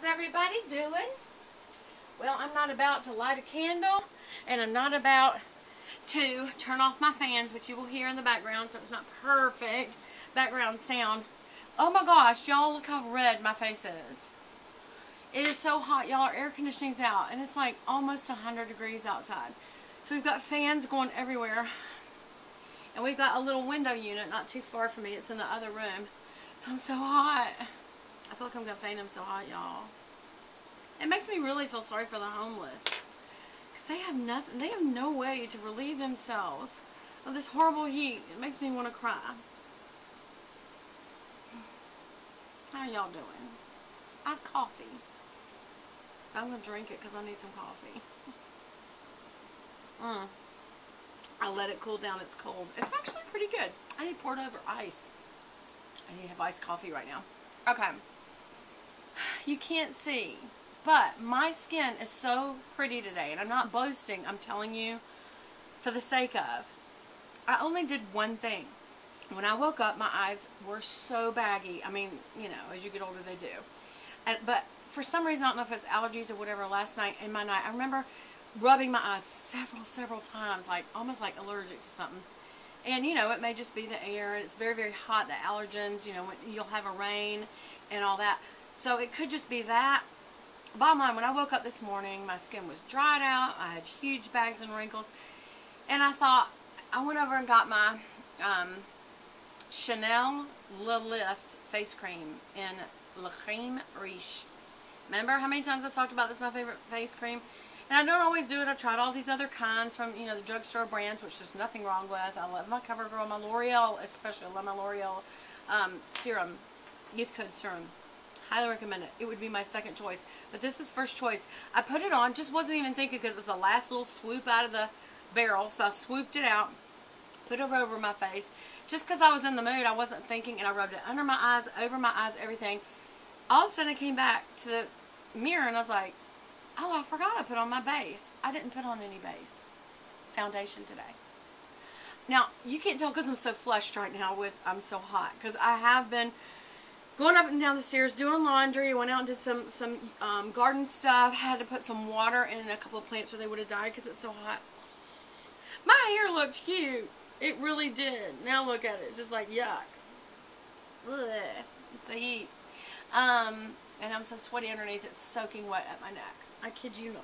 How's everybody doing? Well, I'm not about to light a candle, and I'm not about to turn off my fans, which you will hear in the background, so it's not perfect background sound. Oh my gosh, y'all, look how red my face is. It is so hot, y'all. Our air conditioning's out, and it's like almost 100 degrees outside. So we've got fans going everywhere, and we've got a little window unit not too far from me. It's in the other room. So I'm so hot. I feel like I'm going to faint. I'm so hot, y'all. It makes me really feel sorry for the homeless. Because they have nothing. They have no way to relieve themselves of this horrible heat. It makes me want to cry. How are y'all doing? I have coffee. I'm going to drink it because I need some coffee. I let it cool down. It's cold. It's actually pretty good. I need poured over ice. I need to have iced coffee right now. Okay. You can't see, but my skin is so pretty today, and I'm not boasting. I'm telling you for the sake of. I only did one thing. When I woke up, my eyes were so baggy. I mean, you know, as you get older, they do. But for some reason, I don't know if it's allergies or whatever, last night in my night, I remember rubbing my eyes several times, like almost like allergic to something. And, you know, it may just be the air. It's very, very hot, the allergens, you know, when you'll have a rain and all that. So it could just be that. Bottom line, when I woke up this morning, my skin was dried out. I had huge bags and wrinkles. And I thought, I went over and got my Chanel Le Lift face cream in Le Creme Riche. Remember how many times I talked about this, my favorite face cream? And I don't always do it. I've tried all these other kinds from, you know, the drugstore brands, which there's nothing wrong with. I love my CoverGirl, my L'Oreal, especially. I love my L'Oreal serum, youth code serum. Highly recommend it. It would be my second choice. But this is first choice. I put it on, just wasn't even thinking because it was the last little swoop out of the barrel. So I swooped it out, put it over my face. Just because I was in the mood, I wasn't thinking, and I rubbed it under my eyes, over my eyes, everything. All of a sudden I came back to the mirror and I was like, oh, I forgot I put on my base. I didn't put on any base foundation today. Now, you can't tell because I'm so flushed right now with I'm so hot. Because I have been going up and down the stairs, doing laundry, went out and did some garden stuff, had to put some water in a couple of plants or they would have died because it's so hot. My hair looked cute. It really did. Now look at it. It's just like yuck. Ugh. It's the heat. And I'm so sweaty underneath, it's soaking wet at my neck. I kid you not.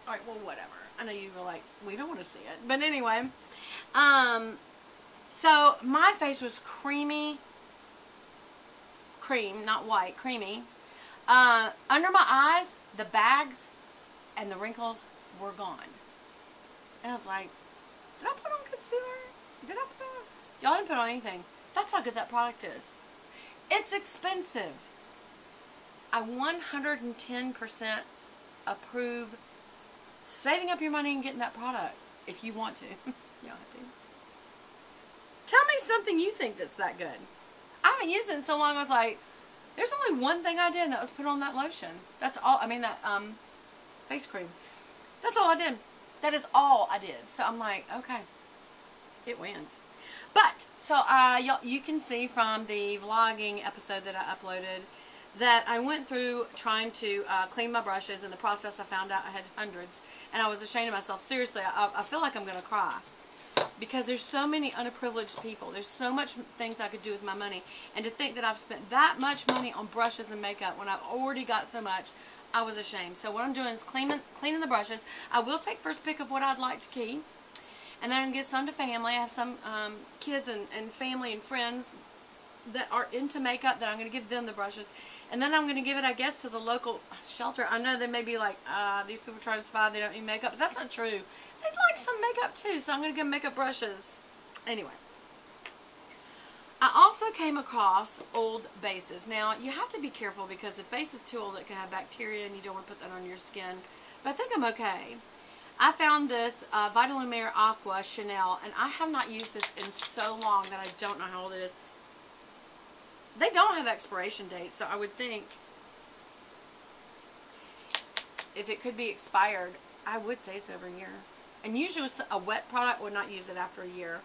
Alright, well, whatever. I know you were like, we don't want to see it. But anyway. So, my face was creamy. Cream, not white. Creamy. Under my eyes, the bags and the wrinkles were gone. And I was like, did I put on concealer? Did I put on? Y'all didn't put on anything. That's how good that product is. It's expensive. I 110% approve saving up your money and getting that product if you want to. You don't have to. Tell me something you think that's that good. I haven't used it in so long. I was like, there's only one thing I did, and that was put on that lotion. That's all. I mean, that face cream. That's all I did. That is all I did. So I'm like, okay, it wins. But so you can see from the vlogging episode that I uploaded that I went through trying to clean my brushes. In the process, I found out I had hundreds, and I was ashamed of myself. Seriously, I feel like I'm going to cry because there's so many underprivileged people. There's so much things I could do with my money, and to think that I've spent that much money on brushes and makeup when I've already got so much, I was ashamed. So what I'm doing is cleaning the brushes. I will take first pick of what I'd like to keep, and then I'm going to get some to family. I have some kids and family and friends that are into makeup that I'm going to give them the brushes. And then I'm going to give it, I guess, to the local shelter. I know they may be like, these people try to survive, they don't need makeup. But that's not true. They'd like some makeup too, so I'm going to give them makeup brushes. Anyway. I also came across old bases. Now, you have to be careful because if base is too old, it can have bacteria and you don't want to put that on your skin. But I think I'm okay. I found this Vitalumiere Aqua Chanel, and I have not used this in so long that I don't know how old it is. They don't have expiration dates, so I would think if it could be expired, I would say it's over a year. And usually a wet product would not use it after a year.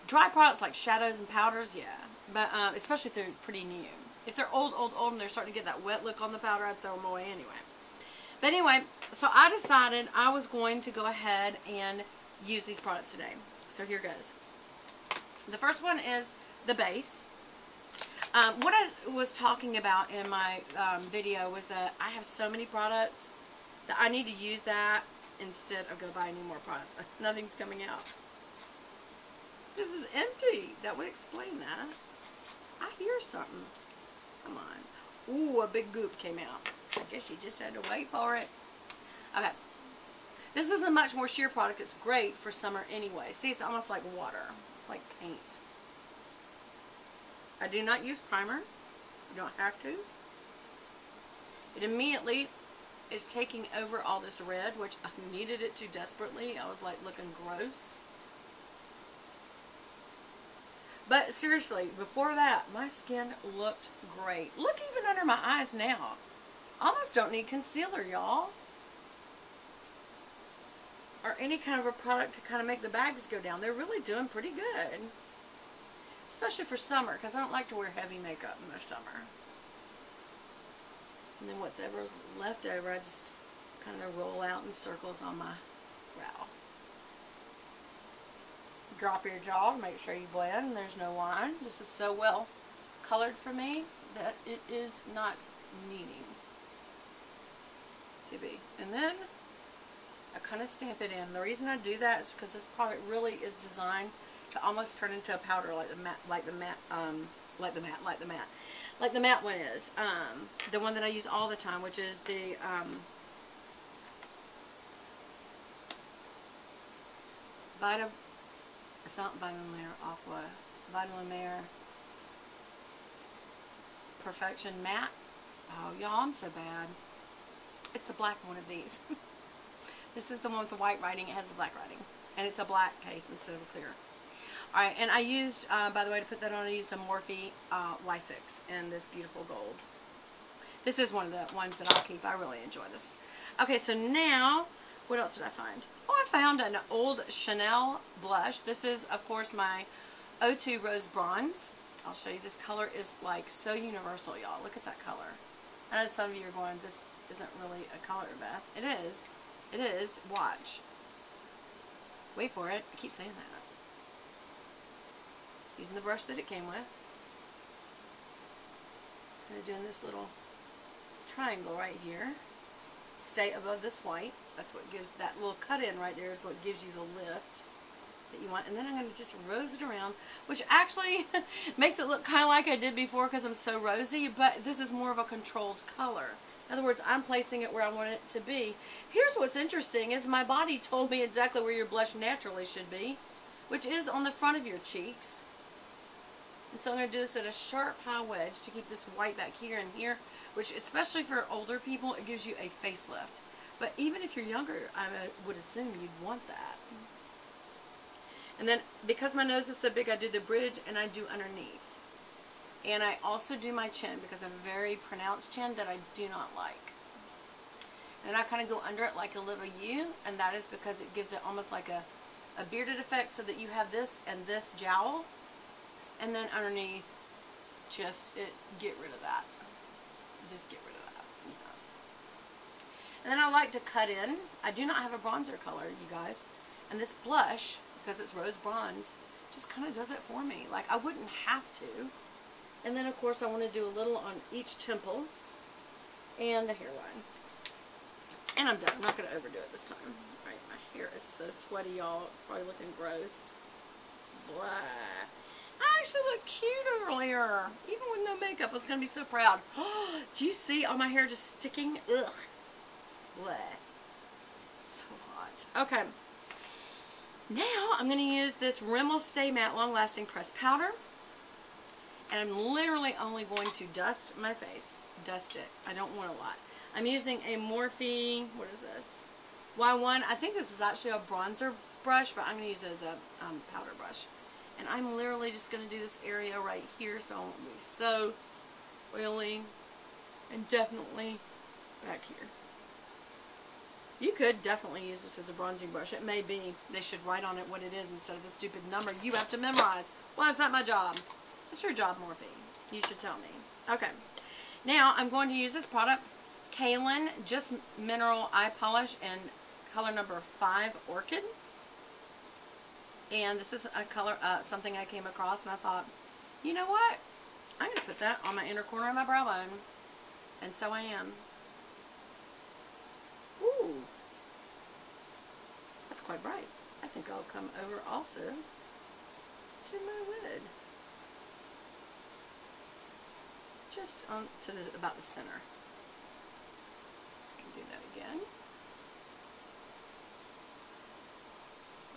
Dry products like shadows and powders, yeah. But especially if they're pretty new. If they're old and they're starting to get that wet look on the powder, I'd throw them away anyway. But anyway, so I decided I was going to go ahead and use these products today. So here goes. The first one is the base. What I was talking about in my video was that I have so many products that I need to use that instead of go buy any more products. Nothing's coming out. This is empty. That would explain that. I hear something. Come on. Ooh, a big goop came out. I guess you just had to wait for it. Okay. This is a much more sheer product. It's great for summer anyway. See, it's almost like water. It's like paint. I do not use primer. You don't have to. It immediately is taking over all this red, which I needed it to desperately. I was like looking gross. But seriously, before that, my skin looked great. Look even under my eyes now. Almost don't need concealer, y'all. Or any kind of a product to kind of make the bags go down. They're really doing pretty good. Especially for summer, because I don't like to wear heavy makeup in the summer. And then whatever's left over, I just kind of roll out in circles on my brow. Drop your jaw, make sure you blend. There's no line. This is so well colored for me that it is not needing to be. And then I kind of stamp it in. The reason I do that is because this product really is designed to almost turn into a powder like the matte one is. The one that I use all the time, which is the it's not Vitamin Layer Aqua, Vitamin Layer Perfection Matte. Oh, y'all, I'm so bad. It's the black one of these. This is the one with the white writing. It has the black writing. And it's a black case instead of a clear. Alright, and I used, by the way, to put that on, I used a Morphe Y6 in this beautiful gold. This is one of the ones that I'll keep. I really enjoy this. Okay, so now, what else did I find? Oh, I found an old Chanel blush. This is, of course, my O2 Rose Bronze. I'll show you. This color is like so universal, y'all. Look at that color. I know some of you are going, this isn't really a color, Beth. It is. It is. Watch. Wait for it. I keep saying that. Using the brush that it came with. Kind of doing this little triangle right here. Stay above this white. That's what gives that little cut in right there is what gives you the lift that you want. And then I'm going to just rose it around, which actually makes it look kind of like I did before because I'm so rosy, but this is more of a controlled color. In other words, I'm placing it where I want it to be. Here's what's interesting is my body told me exactly where your blush naturally should be, which is on the front of your cheeks. And so I'm going to do this at a sharp high wedge to keep this white back here and here, which especially for older people, it gives you a facelift. But even if you're younger, I would assume you'd want that. And then because my nose is so big, I do the bridge and I do underneath. And I also do my chin because I have a very pronounced chin that I do not like. And I kind of go under it like a little U, and that is because it gives it almost like a bearded effect so that you have this and this jowl. And then underneath, just get rid of that. Just get rid of that. Yeah. And then I like to cut in. I do not have a bronzer color, you guys. And this blush, because it's rose bronze, just kind of does it for me. Like, I wouldn't have to. And then, of course, I want to do a little on each temple and the hairline. And I'm done. I'm not going to overdo it this time. All right, my hair is so sweaty, y'all. It's probably looking gross. Blah. I actually looked cute earlier. Even with no makeup, I was going to be so proud. Do you see all my hair just sticking? Ugh. Blah. So hot. Okay. Now, I'm going to use this Rimmel Stay Matte Long Lasting Pressed Powder. And I'm literally only going to dust my face. Dust it. I don't want a lot. I'm using a Morphe, what is this? Y1. I think this is actually a bronzer brush, but I'm going to use it as a powder brush. And I'm literally just going to do this area right here so I won't be so oily. And definitely back here. You could definitely use this as a bronzing brush. It may be. They should write on it what it is instead of a stupid number you have to memorize. Well, it's not my job. It's your job, Morphe. You should tell me. Okay. Now I'm going to use this product, Kaylin Just Mineral Eye Polish in color number 5 Orchid. And this is a color, something I came across, and I thought, you know what? I'm going to put that on my inner corner of my brow bone. And so I am. Ooh. That's quite bright. I think I'll come over also to my lid. Just on to about the center. I can do that again.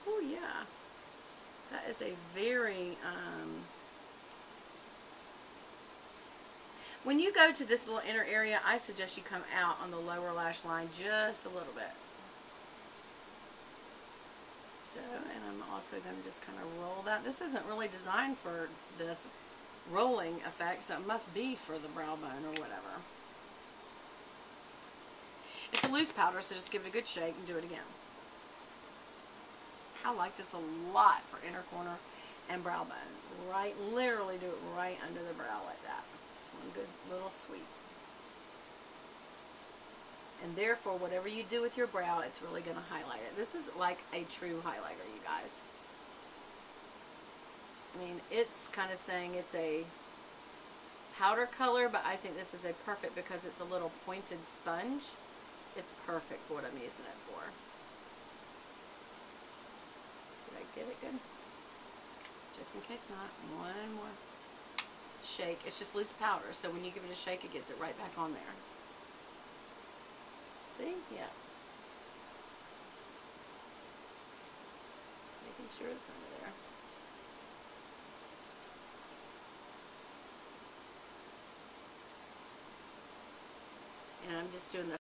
Oh yeah. That is a very, when you go to this little inner area, I suggest you come out on the lower lash line just a little bit. So, and I'm also going to just kind of roll that. This isn't really designed for this rolling effect, so it must be for the brow bone or whatever. It's a loose powder, so just give it a good shake and do it again. I like this a lot for inner corner and brow bone. Right, literally do it right under the brow like that. Just one good little sweep. And therefore, whatever you do with your brow, it's really going to highlight it. This is like a true highlighter, you guys. I mean, it's kind of saying it's a powder color, but I think this is a perfect because it's a little pointed sponge. It's perfect for what I'm using it for. Did I get it good? Just in case not, one more shake. It's just loose powder, so when you give it a shake, it gets it right back on there. See? Yeah. Just making sure it's under there. And I'm just doing the